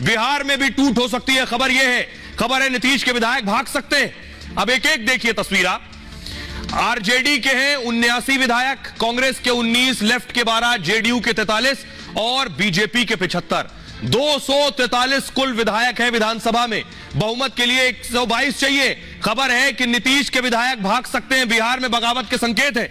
बिहार में भी टूट हो सकती है। खबर यह है, खबर है नीतीश के विधायक भाग सकते हैं। अब एक एक देखिए तस्वीर आप। आरजेडी के हैं 79 विधायक, कांग्रेस के 19, लेफ्ट के 12, जेडीयू के 43 और बीजेपी के 75। 243 कुल विधायक हैं विधानसभा में। बहुमत के लिए 122 चाहिए। खबर है कि नीतीश के विधायक भाग सकते हैं। बिहार में बगावत के संकेत है।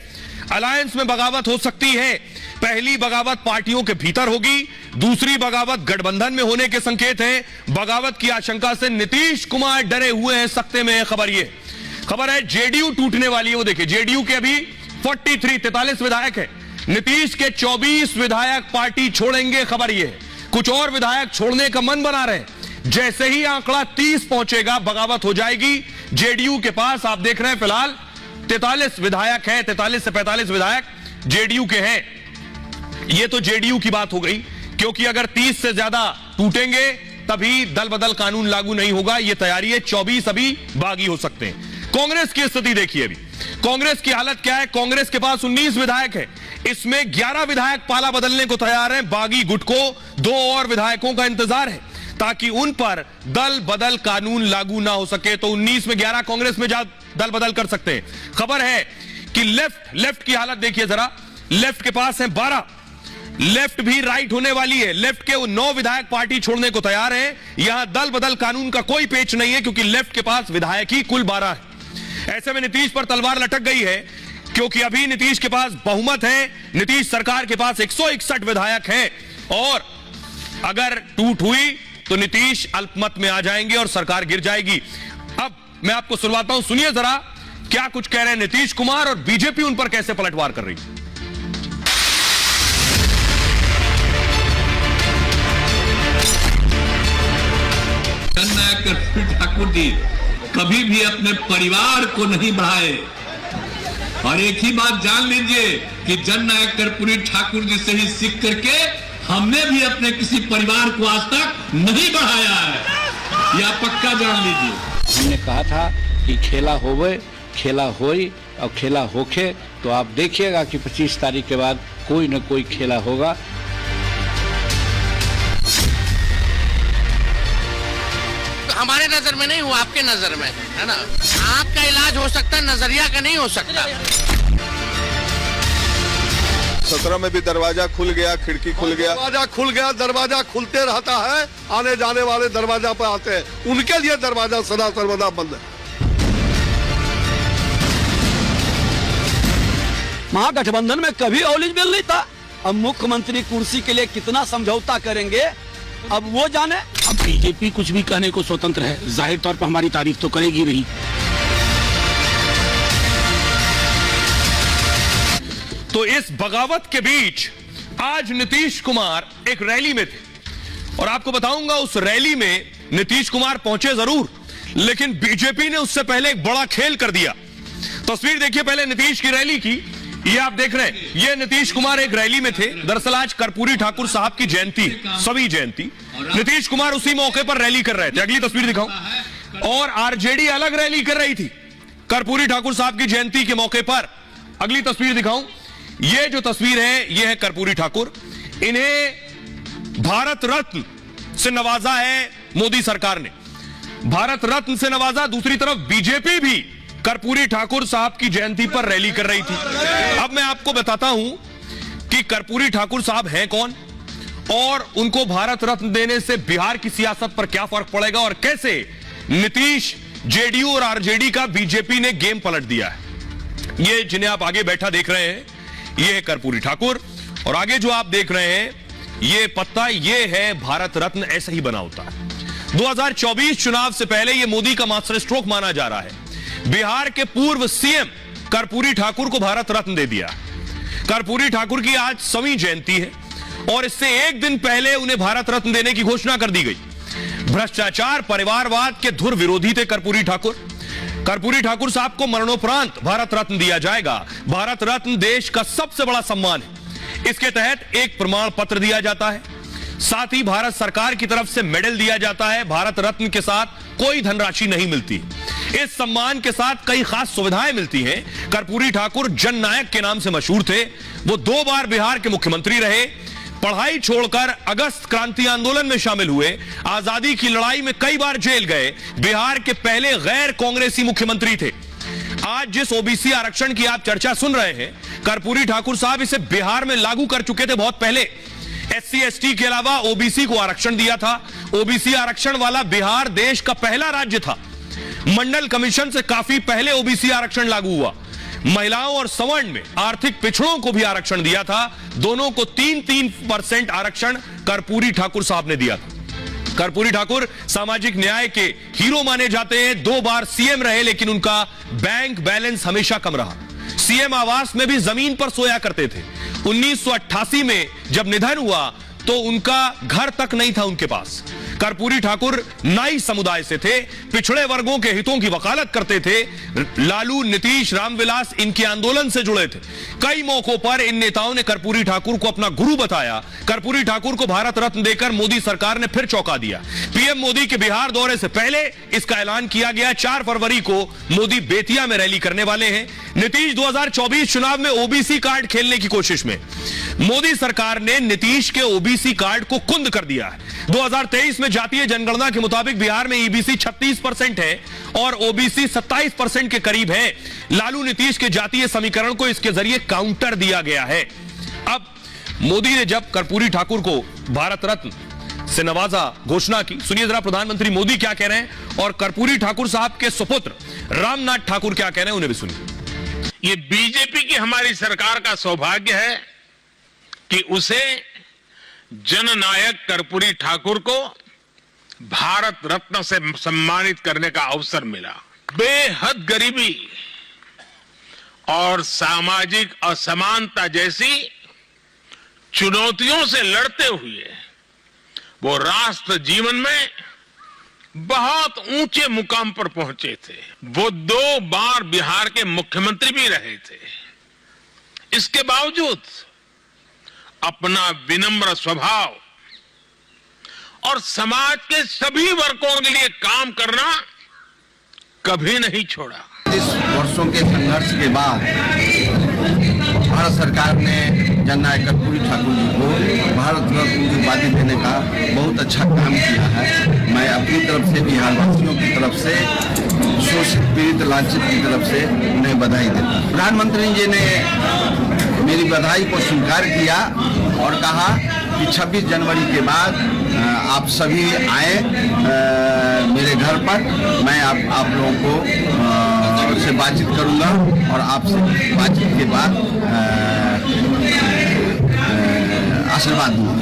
अलायंस में बगावत हो सकती है। पहली बगावत पार्टियों के भीतर होगी, दूसरी बगावत गठबंधन में होने के संकेत हैं। बगावत की आशंका से नीतीश कुमार डरे हुए हैं, सख्ते में है। खबर है जेडीयू टूटने वाली है। वो देखिए, जेडीयू के अभी 43 विधायक हैं। नीतीश के 24 विधायक पार्टी छोड़ेंगे। खबर यह है, कुछ और विधायक छोड़ने का मन बना रहे। जैसे ही आंकड़ा 30 पहुंचेगा, बगावत हो जाएगी। जेडीयू के पास आप देख रहे हैं फिलहाल 43 विधायक हैं। 43 से 45 विधायक जेडीयू के हैं। यह तो जेडीयू की बात हो गई, क्योंकि अगर 30 से ज्यादा टूटेंगे तभी दल बदल कानून लागू नहीं होगा। यह तैयारी है। 24 अभी बागी हो सकते हैं। कांग्रेस की स्थिति देखिए। अभी कांग्रेस की हालत क्या है? कांग्रेस के पास 19 विधायक है। इसमें 11 विधायक पाला बदलने को तैयार हैं। बागी गुट को 2 और विधायकों का इंतजार है, ताकि उन पर दल बदल कानून लागू ना हो सके। तो 19 में 11 कांग्रेस में दल बदल कर सकते हैं। खबर है कि लेफ्ट की हालत देखिए जरा। लेफ्ट के पास है 12। लेफ्ट भी राइट होने वाली है। लेफ्ट के 9 विधायक पार्टी छोड़ने को तैयार हैं। यहां दल बदल कानून का कोई पेच नहीं है, क्योंकि लेफ्ट के पास विधायक ही कुल 12 है। ऐसे में नीतीश पर तलवार लटक गई है, क्योंकि अभी नीतीश के पास बहुमत है। नीतीश सरकार के पास 161 विधायक हैं, और अगर टूट हुई तो नीतीश अल्पमत में आ जाएंगे और सरकार गिर जाएगी। अब मैं आपको सुनवाता हूं, सुनिए जरा क्या कुछ कह रहे हैं नीतीश कुमार, और बीजेपी उन पर कैसे पलटवार कर रही है। जननायक कर्पूरी ठाकुर जी कभी भी अपने परिवार को नहीं बढ़ाए। और एक ही बात जान लीजिए कि जननायक कर्पूरी ठाकुर जी से ही सीख करके हमने भी अपने किसी परिवार को आज तक नहीं बढ़ाया है। यह पक्का जान लीजिए। हमने कहा था कि खेला होवे, खेला होई और खेला होके, तो आप देखिएगा कि 25 तारीख के बाद कोई न कोई खेला होगा। हमारे नजर में नहीं हुआ, आपके नजर में है ना। आँख का इलाज हो सकता है, नजरिया का नहीं हो सकता। 17 में भी दरवाजा खुल गया, खिड़की खुल गया। दरवाजा खुल गया, दरवाजा खुलते रहता है। आने जाने वाले दरवाजा पर आते हैं, उनके लिए दरवाजा सदा सर्वदा बंद है। महागठबंधन में कभी औलिज बिल नहीं था। अब मुख्यमंत्री कुर्सी के लिए कितना समझौता करेंगे, अब वो जाने। अब बीजेपी कुछ भी कहने को स्वतंत्र है, जाहिर तौर पर हमारी तारीफ तो करेगी रही। तो इस बगावत के बीच आज नीतीश कुमार एक रैली में थे, और आपको बताऊंगा उस रैली में नीतीश कुमार पहुंचे जरूर, लेकिन बीजेपी ने उससे पहले एक बड़ा खेल कर दिया। तस्वीर देखिए पहले नीतीश की रैली की। ये आप देख रहे हैं, ये नीतीश कुमार एक रैली में थे। दरअसल आज कर्पूरी ठाकुर साहब की जयंती, सभी जयंती। नीतीश कुमार उसी मौके पर रैली कर रहे थे। अगली तस्वीर दिखाऊं। और आरजेडी अलग रैली कर रही थी कर्पूरी ठाकुर साहब की जयंती के मौके पर। अगली तस्वीर दिखाऊं। ये जो तस्वीर है, ये है कर्पूरी ठाकुर। इन्हें भारत रत्न से नवाजा है मोदी सरकार ने, भारत रत्न से नवाजा। दूसरी तरफ बीजेपी भी कर्पूरी ठाकुर साहब की जयंती पर रैली कर रही थी। अब मैं आपको बताता हूं कि कर्पूरी ठाकुर साहब हैं कौन, और उनको भारत रत्न देने से बिहार की सियासत पर क्या फर्क पड़ेगा, और कैसे नीतीश, जेडीयू और आरजेडी का बीजेपी ने गेम पलट दिया है। ये जिन्हें आप आगे बैठा देख रहे हैं, ये है कर्पूरी ठाकुर, और आगे जो आप देख रहे हैं ये पत्ता, ये है भारत रत्न। ऐसा ही बना होता है। 2024 चुनाव से पहले ये मोदी का मास्टर स्ट्रोक माना जा रहा है। बिहार के पूर्व सीएम कर्पूरी ठाकुर को भारत रत्न दे दिया। कर्पूरी ठाकुर की आज 100वीं जयंती है, और इससे एक दिन पहले उन्हें भारत रत्न देने की घोषणा कर दी गई। भ्रष्टाचार, परिवारवाद के धुर विरोधी थे कर्पूरी ठाकुर। कर्पूरी ठाकुर साहब को मरणोपरांत भारत रत्न दिया जाएगा। भारत रत्न देश का सबसे बड़ा सम्मान है। इसके तहत एक प्रमाण पत्र दिया जाता है, साथ ही भारत सरकार की तरफ से मेडल दिया जाता है। भारत रत्न के साथ कोई धनराशि नहीं मिलती। इस सम्मान के साथ कई खास सुविधाएं मिलती हैं। कर्पूरी ठाकुर जननायक के नाम से मशहूर थे। वो 2 बार बिहार के मुख्यमंत्री रहे, पढ़ाई छोड़कर अगस्त क्रांति आंदोलन में शामिल हुए, आजादी की लड़ाई में कई बार जेल गए, बिहार के पहले गैर कांग्रेसी मुख्यमंत्री थे। आज जिस ओबीसी आरक्षण की आप चर्चा सुन रहे हैं, कर्पूरी ठाकुर साहब इसे बिहार में लागू कर चुके थे बहुत पहले। एससी एसटी के अलावा ओबीसी को आरक्षण दिया था। ओबीसी आरक्षण वाला बिहार देश का पहला राज्य था। मंडल कमीशन से काफी पहले ओबीसी आरक्षण लागू हुआ। महिलाओं और सवर्ण में आर्थिक पिछड़ों को भी आरक्षण दिया था। दोनों को 3-3% आरक्षण कर्पूरी ठाकुर साहब ने दिया था। कर्पूरी ठाकुर सामाजिक न्याय के हीरो माने जाते हैं। 2 बार सीएम रहे, लेकिन उनका बैंक बैलेंस हमेशा कम रहा। सीएम आवास में भी जमीन पर सोया करते थे। 1988 में जब निधन हुआ तो उनका घर तक नहीं था उनके पास। कर्पूरी ठाकुर नाई समुदाय से थे, पिछड़े वर्गों के हितों की वकालत करते थे। लालू, नीतीश, रामविलास इनके आंदोलन से जुड़े थे। कई मौकों पर इन नेताओं ने कर्पूरी ठाकुर को अपना गुरु बताया। कर्पूरी ठाकुर को भारत रत्न देकर मोदी सरकार ने फिर चौंका दिया। पीएम मोदी के बिहार दौरे से पहले इसका ऐलान किया गया। 4 फरवरी को मोदी बेतिया में रैली करने वाले हैं। नीतीश 2024 चुनाव में ओबीसी कार्ड खेलने की कोशिश में मोदी सरकार ने नीतीश के ओबीसी कार्ड को कुंद कर दिया है। 2023 में जातीय जनगणना के मुताबिक बिहार में ईबीसी 36% है और ओबीसी 27% के करीब है। लालू नीतीश के जातीय समीकरण को इसके जरिए काउंटर दिया गया है। अब मोदी ने जब कर्पूरी ठाकुर को भारत रत्न से नवाजा, घोषणा की, सुनिए जरा प्रधानमंत्री मोदी क्या कह रहे हैं और कर्पूरी ठाकुर साहब के सुपुत्र रामनाथ ठाकुर क्या कह रहे हैं, उन्हें भी सुनिए। ये बीजेपी की हमारी सरकार का सौभाग्य है कि उसे जननायक कर्पूरी ठाकुर को भारत रत्न से सम्मानित करने का अवसर मिला। बेहद गरीबी और सामाजिक असमानता जैसी चुनौतियों से लड़ते हुए वो राष्ट्र जीवन में बहुत ऊंचे मुकाम पर पहुंचे थे। वो 2 बार बिहार के मुख्यमंत्री भी रहे थे। इसके बावजूद अपना विनम्र स्वभाव और समाज के सभी वर्गों के लिए काम करना कभी नहीं छोड़ा। 30 वर्षों के संघर्ष के बाद भारत सरकार ने जननायक कर्पूरी ठाकुर जी को भारत रत्न की उपाधि देने का बहुत अच्छा काम किया है। मैं अपनी तरफ से, बिहारवासियों की तरफ से, शोषित, पीड़ित, लांछित की तरफ से उन्हें बधाई देता हूं। प्रधानमंत्री जी ने मेरी बधाई को स्वीकार किया और कहा कि 26 जनवरी के बाद आप सभी आए मेरे घर पर। मैं आप लोगों को से बातचीत करूंगा और आपसे बातचीत के बाद आशीर्वाद दूंगा।